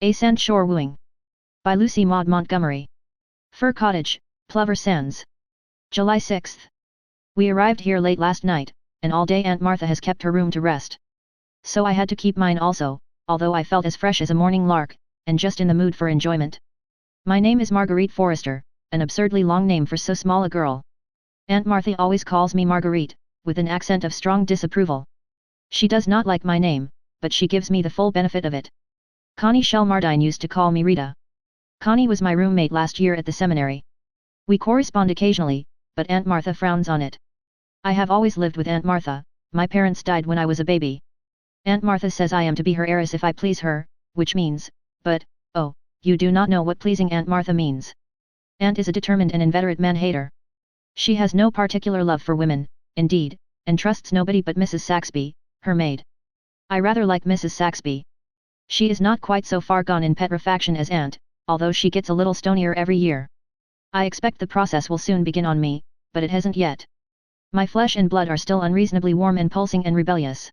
A Sandshore Wooing. By Lucy Maud Montgomery. Fir Cottage, Plover Sands. July 6th. We arrived here late last night, and all day Aunt Martha has kept her room to rest. So I had to keep mine also, although I felt as fresh as a morning lark, and just in the mood for enjoyment. My name is Marguerite Forrester, an absurdly long name for so small a girl. Aunt Martha always calls me Marguerite, with an accent of strong disapproval. She does not like my name, but she gives me the full benefit of it. Connie Shelmardine used to call me Rita. Connie was my roommate last year at the seminary. We correspond occasionally, but Aunt Martha frowns on it. I have always lived with Aunt Martha. My parents died when I was a baby. Aunt Martha says I am to be her heiress if I please her, which means, but, oh, you do not know what pleasing Aunt Martha means. Aunt is a determined and inveterate man-hater. She has no particular love for women, indeed, and trusts nobody but Mrs. Saxby, her maid. I rather like Mrs. Saxby. She is not quite so far gone in petrifaction as Aunt, although she gets a little stonier every year. I expect the process will soon begin on me, but it hasn't yet. My flesh and blood are still unreasonably warm and pulsing and rebellious.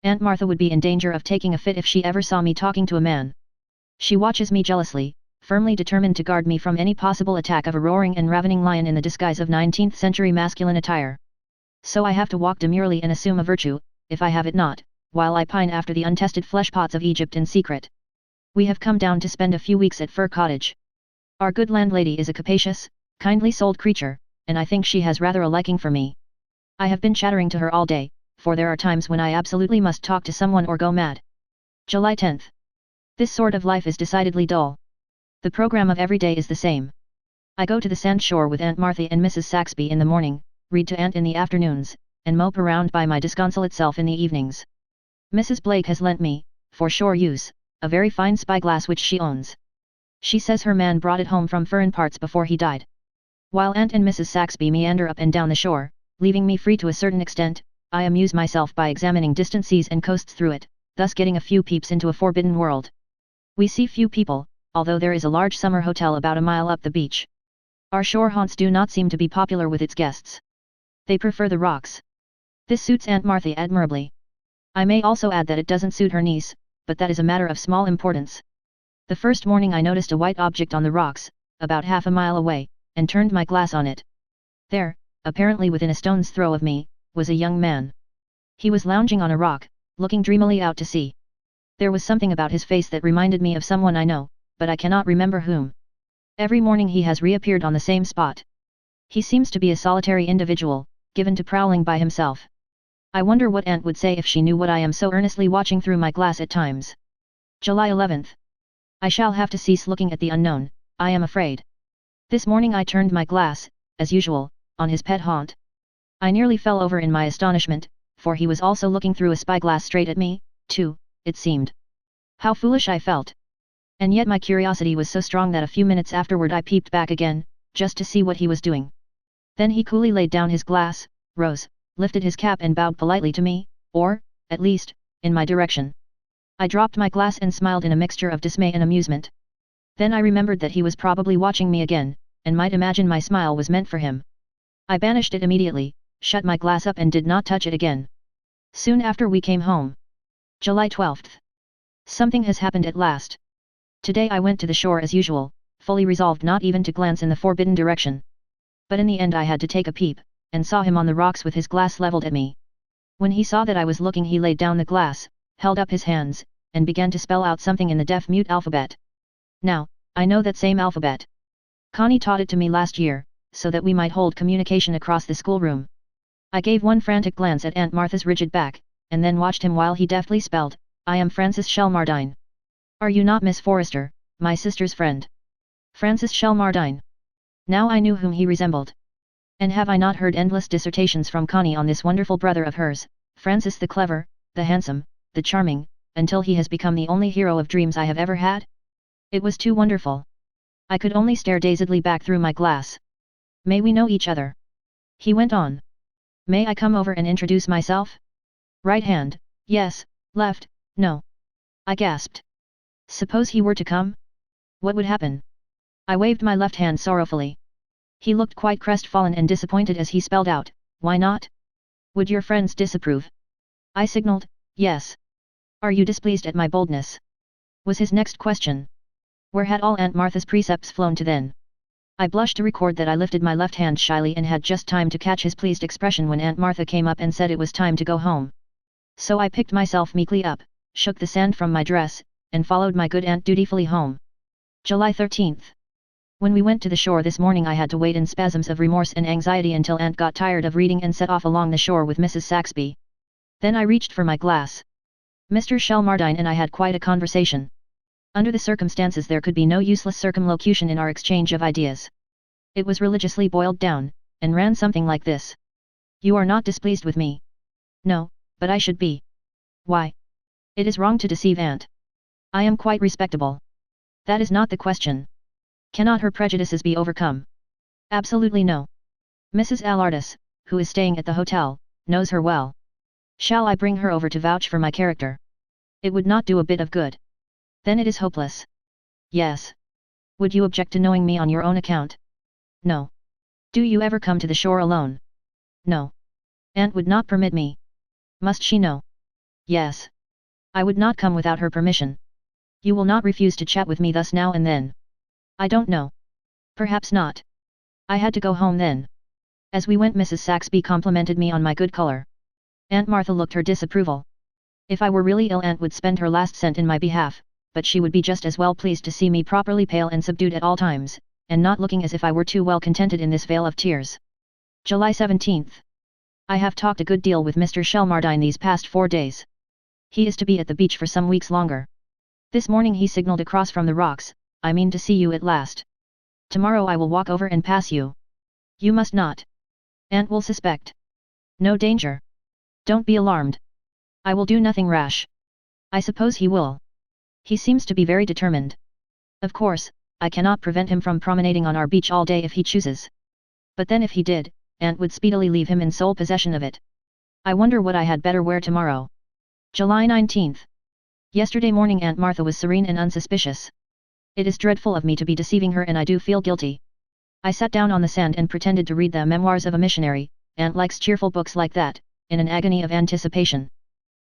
Aunt Martha would be in danger of taking a fit if she ever saw me talking to a man. She watches me jealously, firmly determined to guard me from any possible attack of a roaring and ravening lion in the disguise of 19th century masculine attire. So I have to walk demurely and assume a virtue, if I have it not, while I pine after the untested fleshpots of Egypt in secret. We have come down to spend a few weeks at Fir Cottage. Our good landlady is a capacious, kindly-souled creature, and I think she has rather a liking for me. I have been chattering to her all day, for there are times when I absolutely must talk to someone or go mad. July 10th. This sort of life is decidedly dull. The program of every day is the same. I go to the Sandshore with Aunt Martha and Mrs. Saxby in the morning, read to Aunt in the afternoons, and mope around by my disconsolate self in the evenings. Mrs. Blake has lent me, for shore use, a very fine spyglass which she owns. She says her man brought it home from foreign parts before he died. While Aunt and Mrs. Saxby meander up and down the shore, leaving me free to a certain extent, I amuse myself by examining distant seas and coasts through it, thus getting a few peeps into a forbidden world. We see few people, although there is a large summer hotel about a mile up the beach. Our shore haunts do not seem to be popular with its guests. They prefer the rocks. This suits Aunt Martha admirably. I may also add that it doesn't suit her niece, but that is a matter of small importance. The first morning I noticed a white object on the rocks, about half a mile away, and turned my glass on it. There, apparently within a stone's throw of me, was a young man. He was lounging on a rock, looking dreamily out to sea. There was something about his face that reminded me of someone I know, but I cannot remember whom. Every morning he has reappeared on the same spot. He seems to be a solitary individual, given to prowling by himself. I wonder what Aunt would say if she knew what I am so earnestly watching through my glass at times. July 11th. I shall have to cease looking at the unknown, I am afraid. This morning I turned my glass, as usual, on his pet haunt. I nearly fell over in my astonishment, for he was also looking through a spyglass straight at me, too, it seemed. How foolish I felt! And yet my curiosity was so strong that a few minutes afterward I peeped back again, just to see what he was doing. Then he coolly laid down his glass, rose, lifted his cap and bowed politely to me, or, at least, in my direction. I dropped my glass and smiled in a mixture of dismay and amusement. Then I remembered that he was probably watching me again, and might imagine my smile was meant for him. I banished it immediately, shut my glass up and did not touch it again. Soon after we came home. July 12th. Something has happened at last. Today I went to the shore as usual, fully resolved not even to glance in the forbidden direction. But in the end I had to take a peep, and saw him on the rocks with his glass leveled at me. When he saw that I was looking he laid down the glass, held up his hands, and began to spell out something in the deaf-mute alphabet. Now, I know that same alphabet. Connie taught it to me last year, so that we might hold communication across the schoolroom. I gave one frantic glance at Aunt Martha's rigid back, and then watched him while he deftly spelled, "I am Francis Shelmardine. Are you not Miss Forrester, my sister's friend? Francis Shelmardine." Now I knew whom he resembled. And have I not heard endless dissertations from Connie on this wonderful brother of hers, Francis the clever, the handsome, the charming, until he has become the only hero of dreams I have ever had? It was too wonderful. I could only stare dazedly back through my glass. "May we know each other?" he went on. "May I come over and introduce myself?" "Right hand, yes, left, no," I gasped. Suppose he were to come? What would happen? I waved my left hand sorrowfully. He looked quite crestfallen and disappointed as he spelled out, "Why not? Would your friends disapprove?" I signaled, "Yes." "Are you displeased at my boldness?" was his next question. Where had all Aunt Martha's precepts flown to then? I blushed to record that I lifted my left hand shyly and had just time to catch his pleased expression when Aunt Martha came up and said it was time to go home. So I picked myself meekly up, shook the sand from my dress, and followed my good aunt dutifully home. July 13th. When we went to the shore this morning I had to wait in spasms of remorse and anxiety until Aunt got tired of reading and set off along the shore with Mrs. Saxby. Then I reached for my glass. Mr. Shelmardine and I had quite a conversation. Under the circumstances there could be no useless circumlocution in our exchange of ideas. It was religiously boiled down, and ran something like this. You are not displeased with me. No, but I should be. Why? It is wrong to deceive Aunt. I am quite respectable. That is not the question. Cannot her prejudices be overcome? Absolutely no. Mrs. Alardis, who is staying at the hotel, knows her well. Shall I bring her over to vouch for my character? It would not do a bit of good. Then it is hopeless. Yes. Would you object to knowing me on your own account? No. Do you ever come to the shore alone? No. Aunt would not permit me. Must she know? Yes. I would not come without her permission. You will not refuse to chat with me thus now and then. I don't know. Perhaps not. I had to go home then. As we went Mrs. Saxby complimented me on my good color. Aunt Martha looked her disapproval. If I were really ill Aunt would spend her last cent in my behalf, but she would be just as well pleased to see me properly pale and subdued at all times, and not looking as if I were too well contented in this vale of tears. July 17th. I have talked a good deal with Mr. Shelmardine these past 4 days. He is to be at the beach for some weeks longer. This morning he signaled across from the rocks, I mean to see you at last. Tomorrow I will walk over and pass you. You must not. Aunt will suspect. No danger. Don't be alarmed. I will do nothing rash. I suppose he will. He seems to be very determined. Of course, I cannot prevent him from promenading on our beach all day if he chooses. But then if he did, Aunt would speedily leave him in sole possession of it. I wonder what I had better wear tomorrow. July 19th. Yesterday morning Aunt Martha was serene and unsuspicious. It is dreadful of me to be deceiving her and I do feel guilty. I sat down on the sand and pretended to read the Memoirs of a Missionary. Aunt likes cheerful books like that, in an agony of anticipation.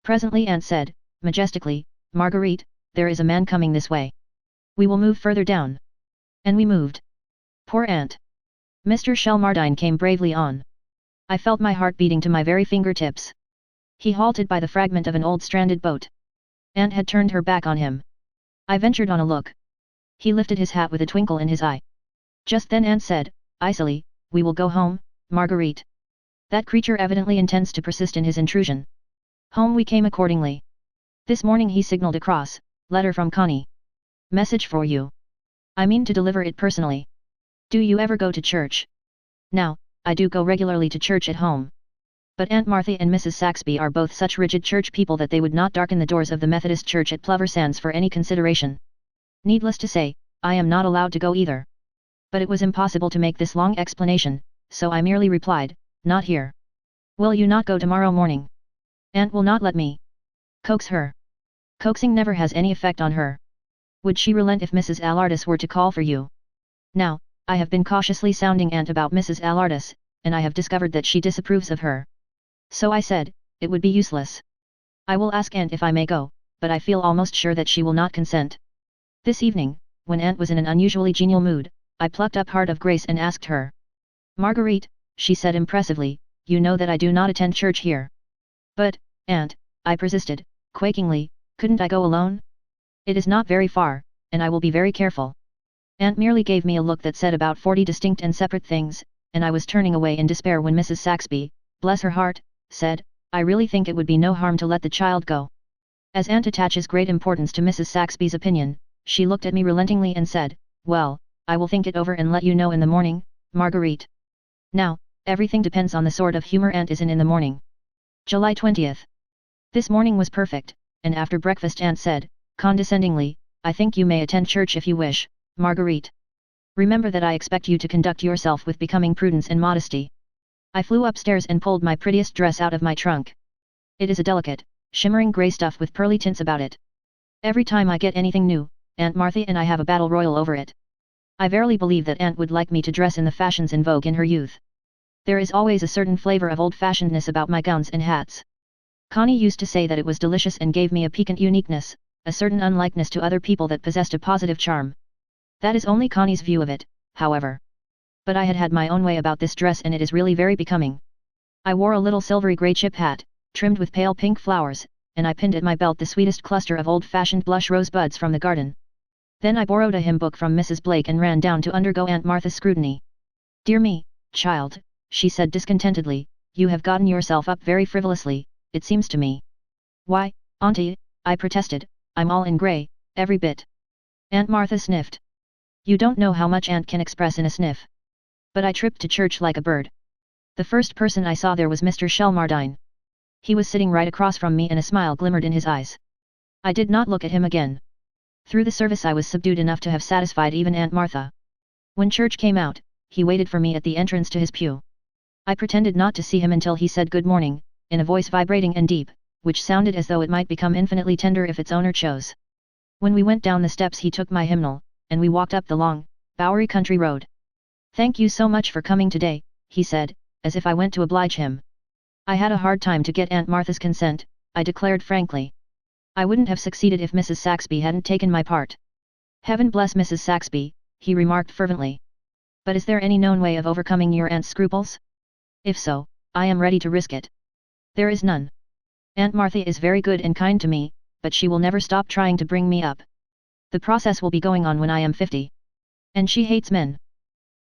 Presently Aunt said, majestically, Marguerite, there is a man coming this way. We will move further down. And we moved. Poor Aunt. Mr. Shelmardine came bravely on. I felt my heart beating to my very fingertips. He halted by the fragment of an old stranded boat. Aunt had turned her back on him. I ventured on a look. He lifted his hat with a twinkle in his eye. Just then Aunt said, icily, we will go home, Marguerite. That creature evidently intends to persist in his intrusion. Home we came accordingly. This morning he signaled across, letter from Connie. Message for you. I mean to deliver it personally. Do you ever go to church? Now, I do go regularly to church at home. But Aunt Martha and Mrs. Saxby are both such rigid church people that they would not darken the doors of the Methodist Church at Plover Sands for any consideration. Needless to say, I am not allowed to go either. But it was impossible to make this long explanation, so I merely replied, not here. Will you not go tomorrow morning? Aunt will not let me. Coax her. Coaxing never has any effect on her. Would she relent if Mrs. Alardis were to call for you? Now, I have been cautiously sounding Aunt about Mrs. Alardis, and I have discovered that she disapproves of her. So I said, it would be useless. I will ask Aunt if I may go, but I feel almost sure that she will not consent. This evening, when Aunt was in an unusually genial mood, I plucked up heart of grace and asked her. Marguerite, she said impressively, you know that I do not attend church here. But, Aunt, I persisted, quakingly, couldn't I go alone? It is not very far, and I will be very careful. Aunt merely gave me a look that said about 40 distinct and separate things, and I was turning away in despair when Mrs. Saxby, bless her heart, said, I really think it would be no harm to let the child go. As Aunt attaches great importance to Mrs. Saxby's opinion, she looked at me relentingly and said, well, I will think it over and let you know in the morning, Marguerite. Now, everything depends on the sort of humor Aunt is in the morning. July 20th. This morning was perfect, and after breakfast Aunt said, condescendingly, I think you may attend church if you wish, Marguerite. Remember that I expect you to conduct yourself with becoming prudence and modesty. I flew upstairs and pulled my prettiest dress out of my trunk. It is a delicate, shimmering grey stuff with pearly tints about it. Every time I get anything new, Aunt Martha and I have a battle royal over it. I verily believe that Aunt would like me to dress in the fashions in vogue in her youth. There is always a certain flavor of old-fashionedness about my gowns and hats. Connie used to say that it was delicious and gave me a piquant uniqueness, a certain unlikeness to other people that possessed a positive charm. That is only Connie's view of it, however. But I had had my own way about this dress and it is really very becoming. I wore a little silvery grey chip hat, trimmed with pale pink flowers, and I pinned at my belt the sweetest cluster of old-fashioned blush rosebuds from the garden. Then I borrowed a hymn book from Mrs. Blake and ran down to undergo Aunt Martha's scrutiny. "Dear me, child," she said discontentedly, "you have gotten yourself up very frivolously, it seems to me." "Why, Auntie," I protested, "I'm all in grey, every bit." Aunt Martha sniffed. You don't know how much Aunt can express in a sniff. But I tripped to church like a bird. The first person I saw there was Mr. Shelmardine. He was sitting right across from me and a smile glimmered in his eyes. I did not look at him again. Through the service I was subdued enough to have satisfied even Aunt Martha. When church came out, he waited for me at the entrance to his pew. I pretended not to see him until he said good morning, in a voice vibrating and deep, which sounded as though it might become infinitely tender if its owner chose. When we went down the steps he took my hymnal, and we walked up the long, bowery country road. "Thank you so much for coming today," he said, as if I went to oblige him. I had a hard time to get Aunt Martha's consent, I declared frankly. I wouldn't have succeeded if Mrs. Saxby hadn't taken my part. "Heaven bless Mrs. Saxby," he remarked fervently. "But is there any known way of overcoming your aunt's scruples? If so, I am ready to risk it." "There is none. Aunt Martha is very good and kind to me, but she will never stop trying to bring me up. The process will be going on when I am 50. And she hates men.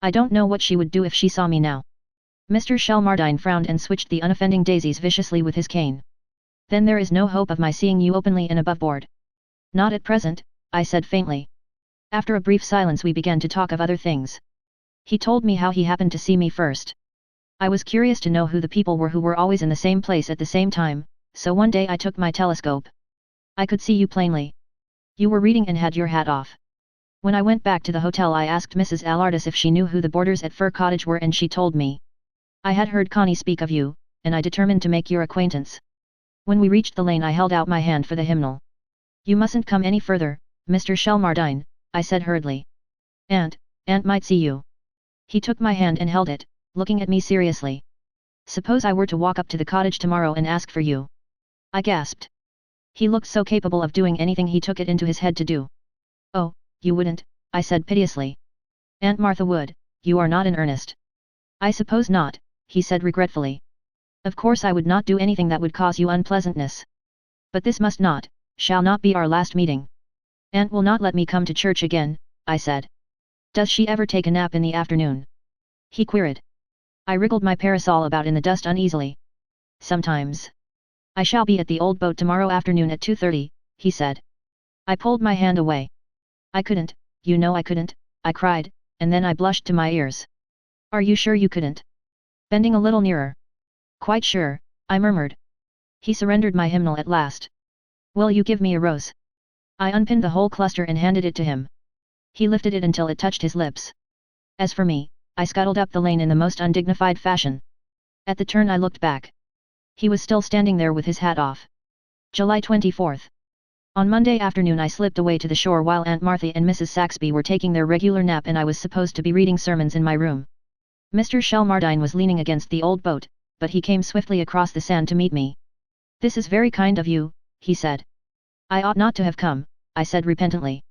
I don't know what she would do if she saw me now." Mr. Shelmardine frowned and switched the unoffending daisies viciously with his cane. "Then there is no hope of my seeing you openly and above board?" "Not at present," I said faintly. After a brief silence we began to talk of other things. He told me how he happened to see me first. I was curious to know who the people were who were always in the same place at the same time, so one day I took my telescope. "I could see you plainly. You were reading and had your hat off." When I went back to the hotel I asked Mrs. Allardyce if she knew who the boarders at Fir Cottage were and she told me. "I had heard Connie speak of you, and I determined to make your acquaintance." When we reached the lane I held out my hand for the hymnal. "You mustn't come any further, Mr. Shelmardine," I said hurriedly. Aunt might see you." He took my hand and held it, looking at me seriously. "Suppose I were to walk up to the cottage tomorrow and ask for you?" I gasped. He looked so capable of doing anything he took it into his head to do. "Oh, you wouldn't," I said piteously. "Aunt Martha would, you are not in earnest." "I suppose not," he said regretfully. "Of course I would not do anything that would cause you unpleasantness. But this must not, shall not be our last meeting. Aunt will not let me come to church again," I said. "Does she ever take a nap in the afternoon?" he queried. I wriggled my parasol about in the dust uneasily. "Sometimes. I shall be at the old boat tomorrow afternoon at 2:30, he said. I pulled my hand away. "I couldn't, you know I couldn't," I cried, and then I blushed to my ears. "Are you sure you couldn't?" Bending a little nearer. "Quite sure," I murmured. He surrendered my hymnal at last. "Will you give me a rose?" I unpinned the whole cluster and handed it to him. He lifted it until it touched his lips. As for me, I scuttled up the lane in the most undignified fashion. At the turn I looked back. He was still standing there with his hat off. July 24th. On Monday afternoon I slipped away to the shore while Aunt Martha and Mrs. Saxby were taking their regular nap and I was supposed to be reading sermons in my room. Mr. Shelmardine was leaning against the old boat, but he came swiftly across the sand to meet me. "This is very kind of you," he said. "I ought not to have come," I said repentantly.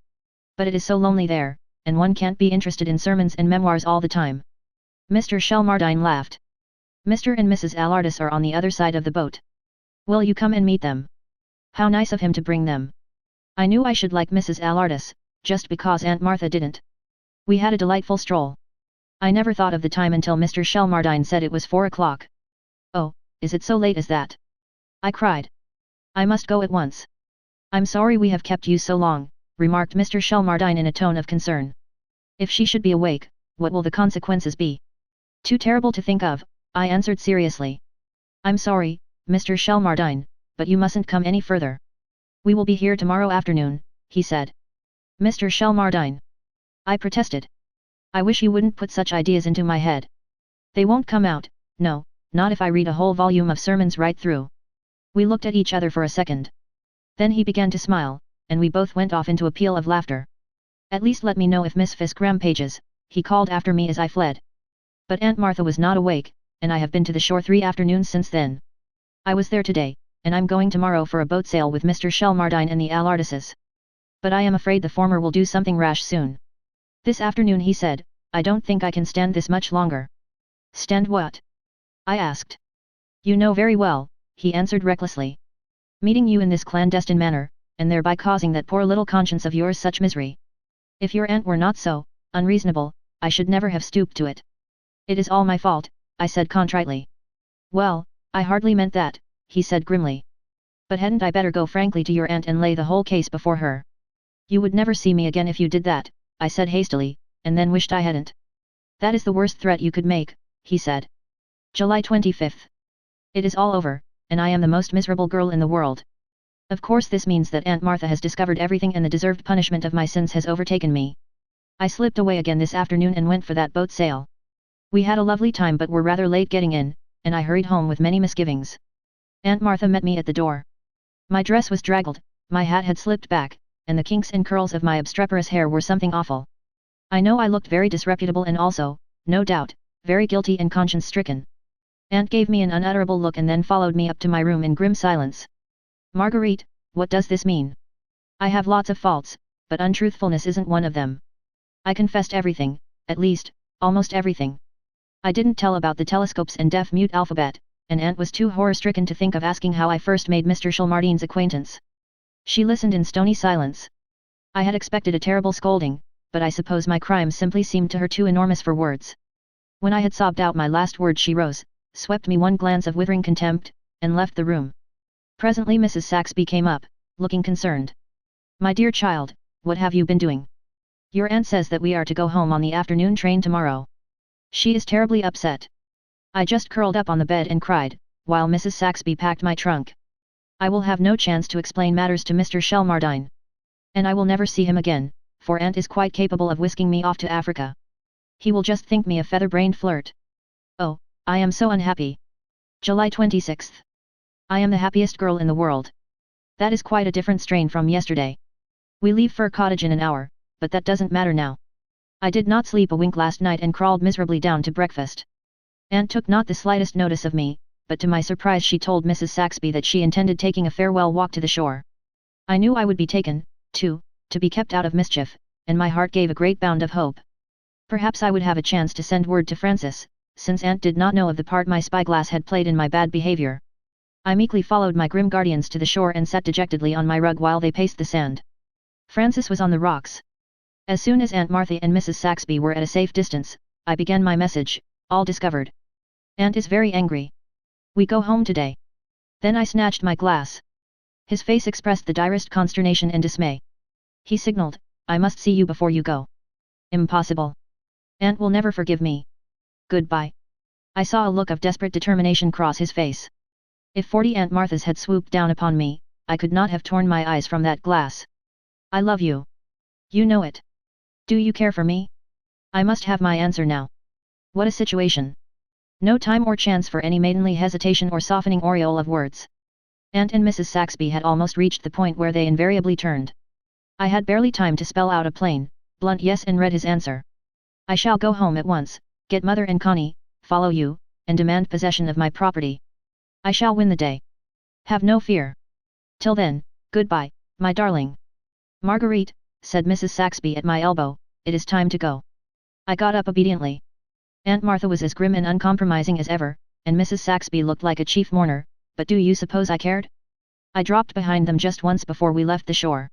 "But it is so lonely there, and one can't be interested in sermons and memoirs all the time." Mr. Shelmardine laughed. "Mr. and Mrs. Allardyce are on the other side of the boat. Will you come and meet them?" How nice of him to bring them. I knew I should like Mrs. Allardyce, just because Aunt Martha didn't. We had a delightful stroll. I never thought of the time until Mr. Shelmardine said it was 4 o'clock. "Oh, is it so late as that?" I cried. "I must go at once." "I'm sorry we have kept you so long," remarked Mr. Shelmardine in a tone of concern. "If she should be awake, what will the consequences be?" "Too terrible to think of," I answered seriously. "I'm sorry, Mr. Shelmardine, but you mustn't come any further." "We will be here tomorrow afternoon," he said. "Mr. Shelmardine," I protested. "I wish you wouldn't put such ideas into my head. They won't come out, no, not if I read a whole volume of sermons right through." We looked at each other for a second. Then he began to smile, and we both went off into a peal of laughter. "At least let me know if Miss Fisk rampages," he called after me as I fled. But Aunt Martha was not awake, and I have been to the shore 3 afternoons since then. I was there today, and I'm going tomorrow for a boat sail with Mr. Shelmardine and the Allardyces. But I am afraid the former will do something rash soon. This afternoon he said, I don't think I can stand this much longer. Stand what? I asked. You know very well, he answered recklessly. Meeting you in this clandestine manner, and thereby causing that poor little conscience of yours such misery. If your aunt were not so unreasonable, I should never have stooped to it. It is all my fault, I said contritely. Well, I hardly meant that, he said grimly. But hadn't I better go frankly to your aunt and lay the whole case before her? You would never see me again if you did that, I said hastily, and then wished I hadn't. That is the worst threat you could make, he said. July 25th. It is all over, and I am the most miserable girl in the world. Of course this means that Aunt Martha has discovered everything and the deserved punishment of my sins has overtaken me. I slipped away again this afternoon and went for that boat sail. We had a lovely time but were rather late getting in, and I hurried home with many misgivings. Aunt Martha met me at the door. My dress was draggled, my hat had slipped back, and the kinks and curls of my obstreperous hair were something awful. I know I looked very disreputable and also, no doubt, very guilty and conscience-stricken. Aunt gave me an unutterable look and then followed me up to my room in grim silence. Marguerite, what does this mean? I have lots of faults, but untruthfulness isn't one of them. I confessed everything, at least, almost everything. I didn't tell about the telescopes and deaf-mute alphabet, and Aunt was too horror-stricken to think of asking how I first made Mr. Shelmardine's acquaintance. She listened in stony silence. I had expected a terrible scolding, but I suppose my crime simply seemed to her too enormous for words. When I had sobbed out my last word she rose, swept me one glance of withering contempt, and left the room. Presently Mrs. Saxby came up, looking concerned. My dear child, what have you been doing? Your aunt says that we are to go home on the afternoon train tomorrow. She is terribly upset. I just curled up on the bed and cried, while Mrs. Saxby packed my trunk. I will have no chance to explain matters to Mr. Shelmardine. And I will never see him again, for Aunt is quite capable of whisking me off to Africa. He will just think me a feather-brained flirt. Oh, I am so unhappy. July 26th. I am the happiest girl in the world. That is quite a different strain from yesterday. We leave Fir Cottage in an hour, but that doesn't matter now. I did not sleep a wink last night and crawled miserably down to breakfast. Aunt took not the slightest notice of me, but to my surprise she told Mrs. Saxby that she intended taking a farewell walk to the shore. I knew I would be taken, too, to be kept out of mischief, and my heart gave a great bound of hope. Perhaps I would have a chance to send word to Francis, since Aunt did not know of the part my spyglass had played in my bad behavior. I meekly followed my grim guardians to the shore and sat dejectedly on my rug while they paced the sand. Francis was on the rocks. As soon as Aunt Martha and Mrs. Saxby were at a safe distance, I began my message, all discovered. Aunt is very angry. We go home today. Then I snatched my glass. His face expressed the direst consternation and dismay. He signaled, I must see you before you go. Impossible. Aunt will never forgive me. Goodbye. I saw a look of desperate determination cross his face. If 40 Aunt Marthas had swooped down upon me, I could not have torn my eyes from that glass. I love you. You know it. Do you care for me? I must have my answer now. What a situation. No time or chance for any maidenly hesitation or softening aureole of words. Aunt and Mrs. Saxby had almost reached the point where they invariably turned. I had barely time to spell out a plain, blunt yes and read his answer. I shall go home at once, get Mother and Connie, follow you, and demand possession of my property. I shall win the day. Have no fear. Till then, goodbye, my darling. Marguerite, said Mrs. Saxby at my elbow, it is time to go. I got up obediently. Aunt Martha was as grim and uncompromising as ever, and Mrs. Saxby looked like a chief mourner, but do you suppose I cared? I dropped behind them just once before we left the shore.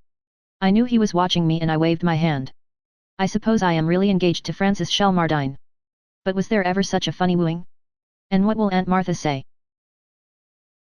I knew he was watching me and I waved my hand. I suppose I am really engaged to Francis Shelmardine. But was there ever such a funny wooing? And what will Aunt Martha say?